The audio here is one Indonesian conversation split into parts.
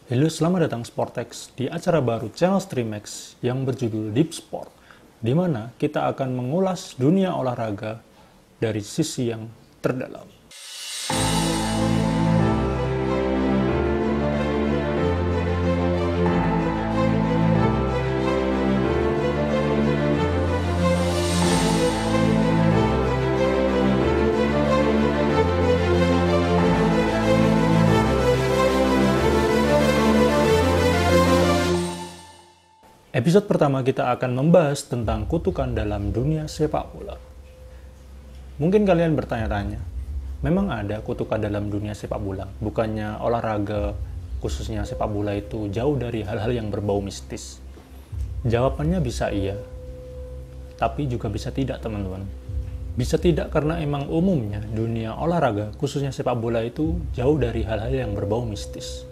Halo, selamat datang Sportex di acara baru channel Streamex yang berjudul Deep Sport, di mana kita akan mengulas dunia olahraga dari sisi yang terdalam. Episode pertama kita akan membahas tentang kutukan dalam dunia sepak bola. Mungkin kalian bertanya-tanya, memang ada kutukan dalam dunia sepak bola? Bukannya olahraga, khususnya sepak bola itu jauh dari hal-hal yang berbau mistis? Jawabannya bisa iya, tapi juga bisa tidak, teman-teman. Bisa tidak karena emang umumnya dunia olahraga, khususnya sepak bola itu jauh dari hal-hal yang berbau mistis.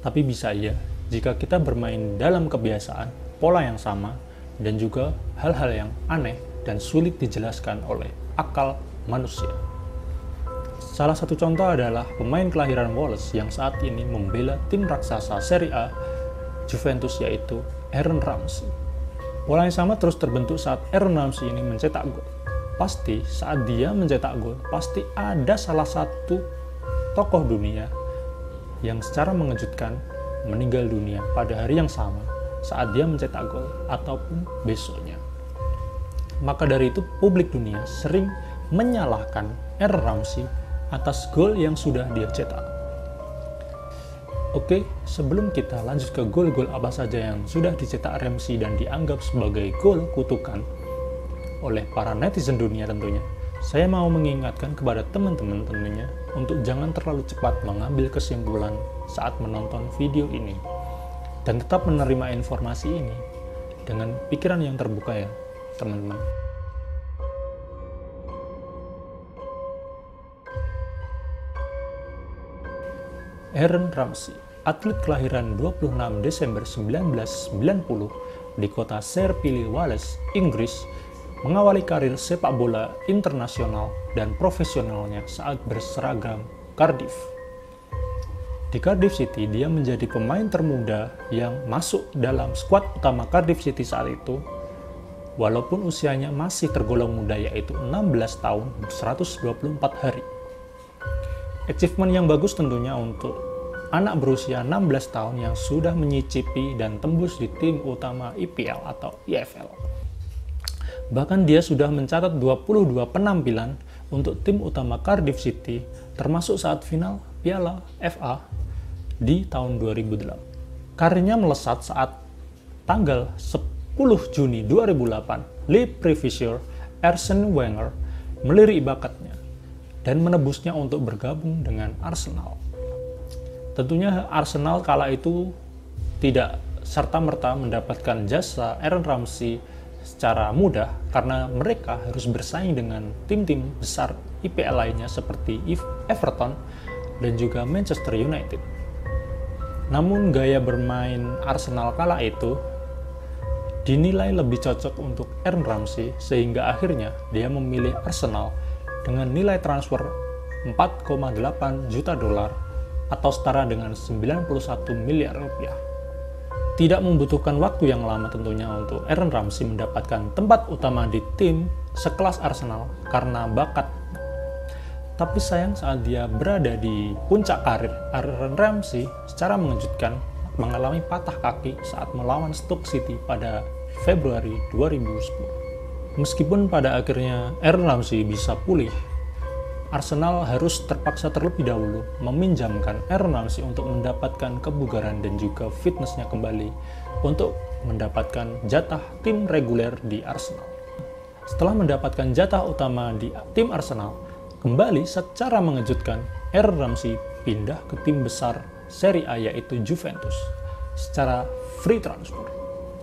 Tapi bisa iya, jika kita bermain dalam kebiasaan, pola yang sama, dan juga hal-hal yang aneh dan sulit dijelaskan oleh akal manusia. Salah satu contoh adalah pemain kelahiran Wales yang saat ini membela tim raksasa Serie A Juventus, yaitu Aaron Ramsey. Pola yang sama terus terbentuk saat Aaron Ramsey ini mencetak gol. Pasti saat dia mencetak gol, pasti ada salah satu tokoh dunia yang secara mengejutkan meninggal dunia pada hari yang sama saat dia mencetak gol ataupun besoknya. Maka dari itu publik dunia sering menyalahkan Aaron Ramsey atas gol yang sudah dia cetak. Oke, sebelum kita lanjut ke gol-gol apa saja yang sudah dicetak Ramsey dan dianggap sebagai gol kutukan oleh para netizen dunia tentunya, saya mau mengingatkan kepada teman-teman tentunya untuk jangan terlalu cepat mengambil kesimpulan saat menonton video ini, dan tetap menerima informasi ini dengan pikiran yang terbuka ya, teman-teman. Aaron Ramsey, atlet kelahiran 26 Desember 1990 di kota Sir-Pili, Wales, Inggris, mengawali karir sepak bola internasional dan profesionalnya saat berseragam Cardiff. Di Cardiff City, dia menjadi pemain termuda yang masuk dalam skuad utama Cardiff City saat itu, walaupun usianya masih tergolong muda, yaitu 16 tahun 124 hari. Achievement yang bagus tentunya untuk anak berusia 16 tahun yang sudah menyicipi dan tembus di tim utama IPL atau EFL. Bahkan dia sudah mencatat 22 penampilan untuk tim utama Cardiff City, termasuk saat final Piala FA di tahun 2008. Karirnya melesat saat tanggal 10 Juni 2008, Lee Previsure Arsene Wenger melirik bakatnya dan menebusnya untuk bergabung dengan Arsenal. Tentunya Arsenal kala itu tidak serta-merta mendapatkan jasa Aaron Ramsey secara mudah karena mereka harus bersaing dengan tim-tim besar IPL lainnya seperti Everton dan juga Manchester United. Namun gaya bermain Arsenal kala itu dinilai lebih cocok untuk Aaron Ramsey, sehingga akhirnya dia memilih Arsenal dengan nilai transfer 4,8 juta dolar atau setara dengan 91 miliar rupiah. Tidak membutuhkan waktu yang lama tentunya untuk Aaron Ramsey mendapatkan tempat utama di tim sekelas Arsenal karena bakat. Tapi sayang saat dia berada di puncak karir, Aaron Ramsey secara mengejutkan mengalami patah kaki saat melawan Stoke City pada Februari 2010. Meskipun pada akhirnya Aaron Ramsey bisa pulih, Arsenal harus terpaksa terlebih dahulu meminjamkan Aaron Ramsey untuk mendapatkan kebugaran dan juga fitnessnya kembali untuk mendapatkan jatah tim reguler di Arsenal. Setelah mendapatkan jatah utama di tim Arsenal, kembali secara mengejutkan Aaron Ramsey pindah ke tim besar Serie A yaitu Juventus secara free transfer.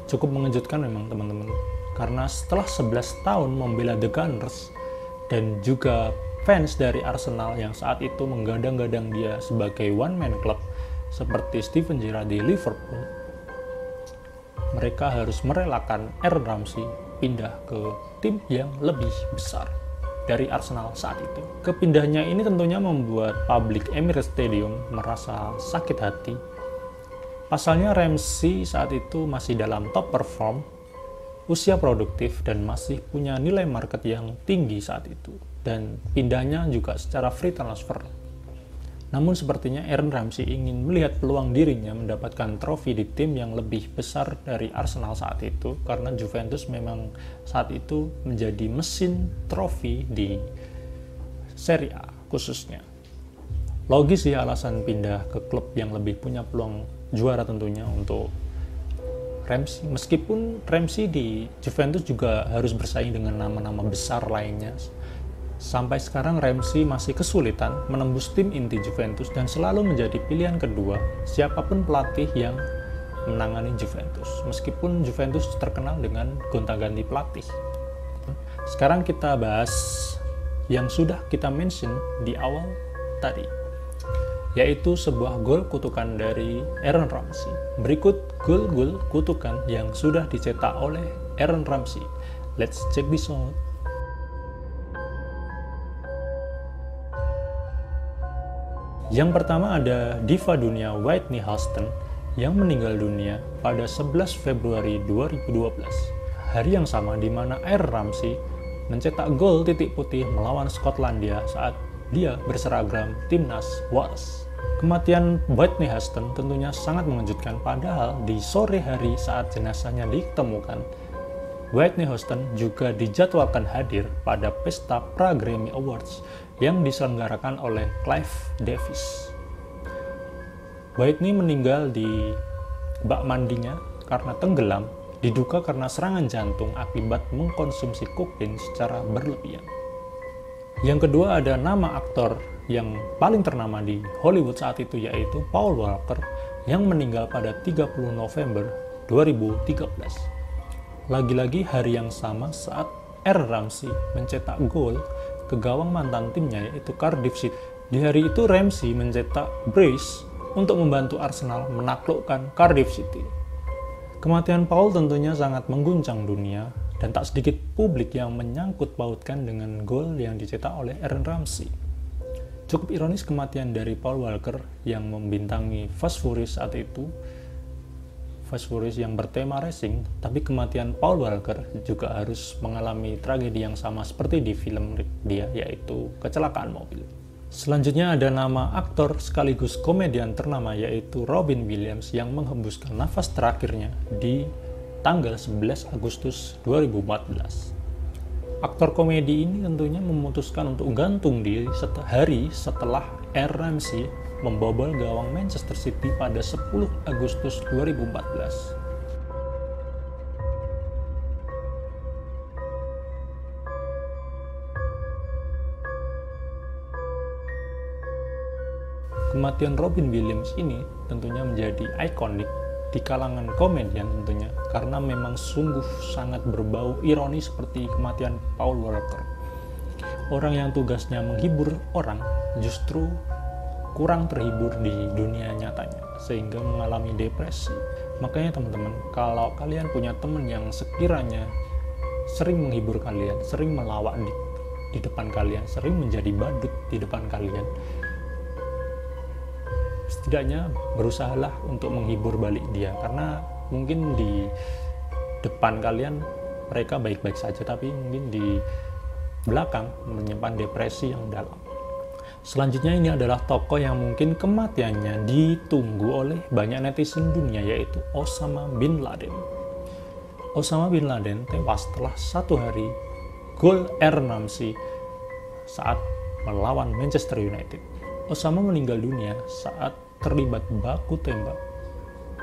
Cukup mengejutkan memang teman-teman, karena setelah 11 tahun membela The Gunners dan juga fans dari Arsenal yang saat itu menggadang-gadang dia sebagai one-man club seperti Steven Gerrard di Liverpool, mereka harus merelakan Aaron Ramsey pindah ke tim yang lebih besar. dari Arsenal saat itu. Kepindahannya ini tentunya membuat publik Emirates Stadium merasa sakit hati. Pasalnya Ramsey saat itu masih dalam top perform, usia produktif, dan masih punya nilai market yang tinggi saat itu. Dan pindahnya juga secara free transfer. Namun sepertinya Aaron Ramsey ingin melihat peluang dirinya mendapatkan trofi di tim yang lebih besar dari Arsenal saat itu, karena Juventus memang saat itu menjadi mesin trofi di Serie A khususnya. Logis sih alasan pindah ke klub yang lebih punya peluang juara tentunya untuk Ramsey. Meskipun Ramsey di Juventus juga harus bersaing dengan nama-nama besar lainnya. Sampai sekarang Ramsey masih kesulitan menembus tim inti Juventus dan selalu menjadi pilihan kedua siapapun pelatih yang menangani Juventus. Meskipun Juventus terkenal dengan gonta-ganti pelatih. Sekarang kita bahas yang sudah kita mention di awal tadi, yaitu sebuah gol kutukan dari Aaron Ramsey. Berikut gol-gol kutukan yang sudah dicetak oleh Aaron Ramsey. Let's check this out. Yang pertama ada diva dunia Whitney Houston yang meninggal dunia pada 11 Februari 2012. Hari yang sama di mana Aaron Ramsey mencetak gol titik putih melawan Skotlandia saat dia berseragam timnas Wales. Kematian Whitney Houston tentunya sangat mengejutkan, padahal di sore hari saat jenazahnya ditemukan, Whitney Houston juga dijadwalkan hadir pada pesta pra-Grammy Awards yang diselenggarakan oleh Clive Davis. Whitney meninggal di bak mandinya karena tenggelam, diduga karena serangan jantung akibat mengkonsumsi kokain secara berlebihan. Yang kedua ada nama aktor yang paling ternama di Hollywood saat itu, yaitu Paul Walker yang meninggal pada 30 November 2013. Lagi-lagi hari yang sama saat Aaron Ramsey mencetak gol ke gawang mantan timnya yaitu Cardiff City. Di hari itu Ramsey mencetak brace untuk membantu Arsenal menaklukkan Cardiff City. Kematian Paul tentunya sangat mengguncang dunia dan tak sedikit publik yang menyangkut pautkan dengan gol yang dicetak oleh Aaron Ramsey. Cukup ironis kematian dari Paul Walker yang membintangi Fast Furious saat itu, Fast Furious yang bertema racing, tapi kematian Paul Walker juga harus mengalami tragedi yang sama seperti di film dia, yaitu kecelakaan mobil. Selanjutnya ada nama aktor sekaligus komedian ternama, yaitu Robin Williams yang menghembuskan nafas terakhirnya di tanggal 11 Agustus 2014. Aktor komedi ini tentunya memutuskan untuk gantung diri hari setelah Aaron Ramsey membobol gawang Manchester City pada 10 Agustus 2014. Kematian Robin Williams ini tentunya menjadi ikonik di kalangan komedian tentunya, karena memang sungguh sangat berbau ironi seperti kematian Paul Walker. Orang yang tugasnya menghibur orang justru kurang terhibur di dunia nyatanya, sehingga mengalami depresi. Makanya teman-teman, kalau kalian punya teman yang sekiranya sering menghibur kalian, sering melawak di depan kalian, sering menjadi badut di depan kalian, setidaknya berusahalah untuk menghibur balik dia, karena mungkin di depan kalian mereka baik-baik saja, tapi mungkin di belakang menyimpan depresi yang dalam. Selanjutnya ini adalah tokoh yang mungkin kematiannya ditunggu oleh banyak netizen dunia, yaitu Osama Bin Laden. Osama Bin Laden tewas setelah 1 hari gol Aaron Ramsey saat melawan Manchester United. Osama meninggal dunia saat terlibat baku tembak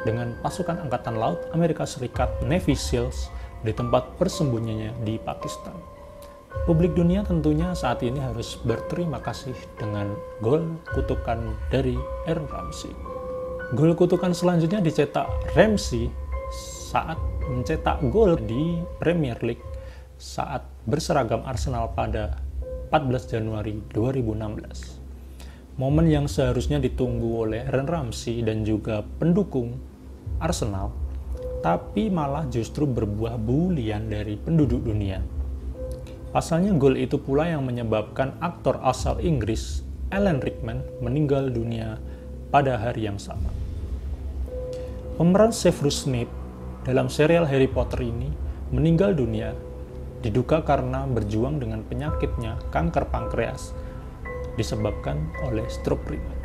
dengan pasukan Angkatan Laut Amerika Serikat Navy SEALs di tempat persembunyiannya di Pakistan. Publik dunia tentunya saat ini harus berterima kasih dengan gol kutukan dari Aaron Ramsey. Gol kutukan selanjutnya dicetak Ramsey saat mencetak gol di Premier League saat berseragam Arsenal pada 14 Januari 2016. Momen yang seharusnya ditunggu oleh Aaron Ramsey dan juga pendukung Arsenal, tapi malah justru berbuah bulian dari penduduk dunia. Pasalnya gol itu pula yang menyebabkan aktor asal Inggris Alan Rickman meninggal dunia pada hari yang sama. Pemeran Severus Snape dalam serial Harry Potter ini meninggal dunia diduga karena berjuang dengan penyakitnya kanker pankreas disebabkan oleh stroke ringan.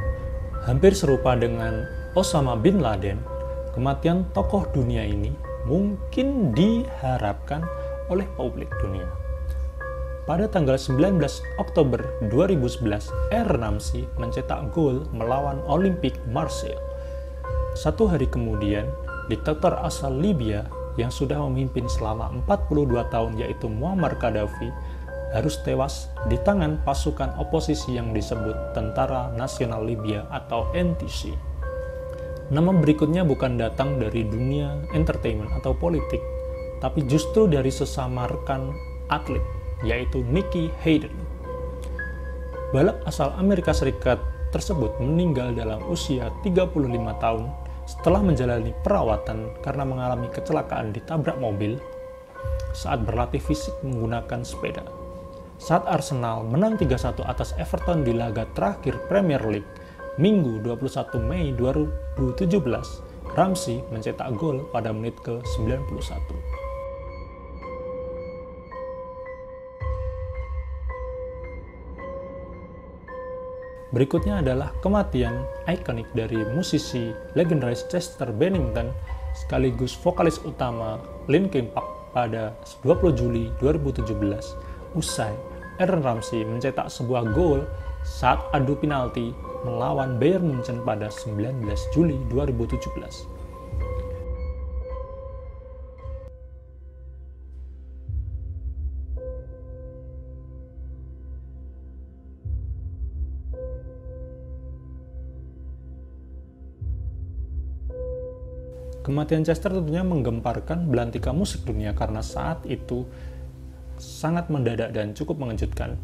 Hampir serupa dengan Osama bin Laden, kematian tokoh dunia ini mungkin diharapkan oleh publik dunia. Pada tanggal 19 Oktober 2011, Ramsey mencetak gol melawan Olympique Marseille. Satu hari kemudian, diktator asal Libya yang sudah memimpin selama 42 tahun yaitu Muammar Gaddafi harus tewas di tangan pasukan oposisi yang disebut Tentara Nasional Libya atau NTC. Nama berikutnya bukan datang dari dunia entertainment atau politik, tapi justru dari sesama rekan atlet, yaitu Nicky Hayden. Balap asal Amerika Serikat tersebut meninggal dalam usia 35 tahun setelah menjalani perawatan karena mengalami kecelakaan ditabrak mobil saat berlatih fisik menggunakan sepeda. Saat Arsenal menang 3-1 atas Everton di laga terakhir Premier League Minggu 21 Mei 2017, Ramsey mencetak gol pada menit ke-91. Berikutnya adalah kematian ikonik dari musisi legendaris Chester Bennington sekaligus vokalis utama Linkin Park pada 20 Juli 2017 usai Aaron Ramsey mencetak sebuah gol saat adu penalti melawan Bayern Munchen pada 19 Juli 2017. Kematian Chester tentunya menggemparkan belantika musik dunia karena saat itu sangat mendadak dan cukup mengejutkan.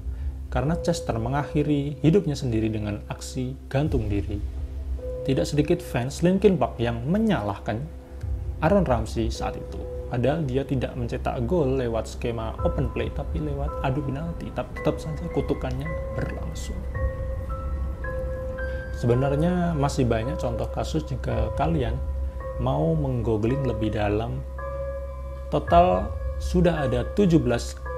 Karena Chester mengakhiri hidupnya sendiri dengan aksi gantung diri. Tidak sedikit fans Linkin Park yang menyalahkan Aaron Ramsey saat itu. Padahal dia tidak mencetak gol lewat skema open play, tapi lewat adu penalti. Tapi tetap saja kutukannya berlangsung. Sebenarnya masih banyak contoh kasus jika kalian mau menggooglin lebih dalam. Total sudah ada 17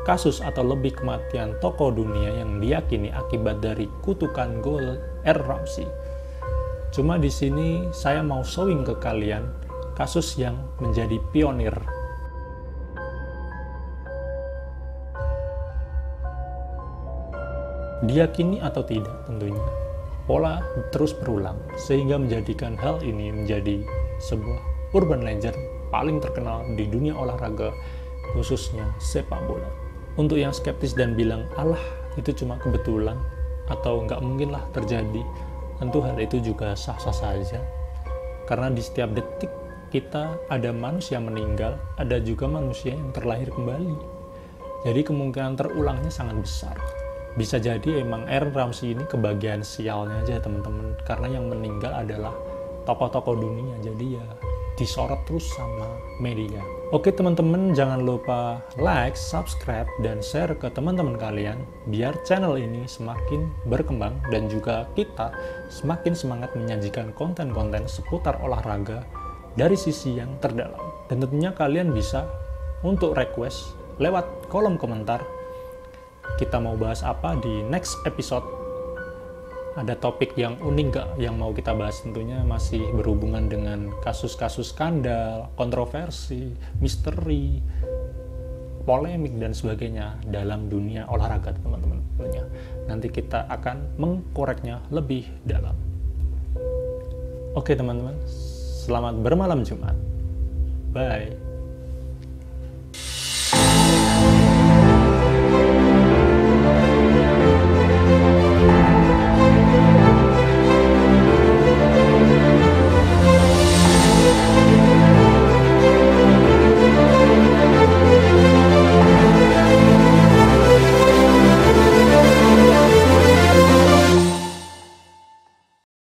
kasus atau lebih kematian tokoh dunia yang diyakini akibat dari kutukan gol Ramsey. Cuma di sini saya mau showing ke kalian kasus yang menjadi pionir. Diyakini atau tidak tentunya, pola terus berulang sehingga menjadikan hal ini menjadi sebuah urban legend paling terkenal di dunia olahraga, khususnya sepak bola. Untuk yang skeptis dan bilang, alah itu cuma kebetulan atau nggak mungkin lah terjadi, tentu hal itu juga sah-sah saja. Karena di setiap detik kita ada manusia meninggal, ada juga manusia yang terlahir kembali. Jadi kemungkinan terulangnya sangat besar. Bisa jadi emang Aaron Ramsey ini kebagian sialnya aja teman-teman, karena yang meninggal adalah tokoh-tokoh dunia, jadi ya disorot terus sama media. Oke teman-teman, jangan lupa like, subscribe, dan share ke teman-teman kalian biar channel ini semakin berkembang dan juga kita semakin semangat menyajikan konten-konten seputar olahraga dari sisi yang terdalam. Dan tentunya kalian bisa untuk request lewat kolom komentar kita mau bahas apa di next episode. Ada topik yang unik gak yang mau kita bahas? Tentunya masih berhubungan dengan kasus-kasus skandal, kontroversi, misteri, polemik, dan sebagainya dalam dunia olahraga teman-teman. Nanti kita akan mengkoreknya lebih dalam. Oke teman-teman, selamat bermalam Jumat. Bye.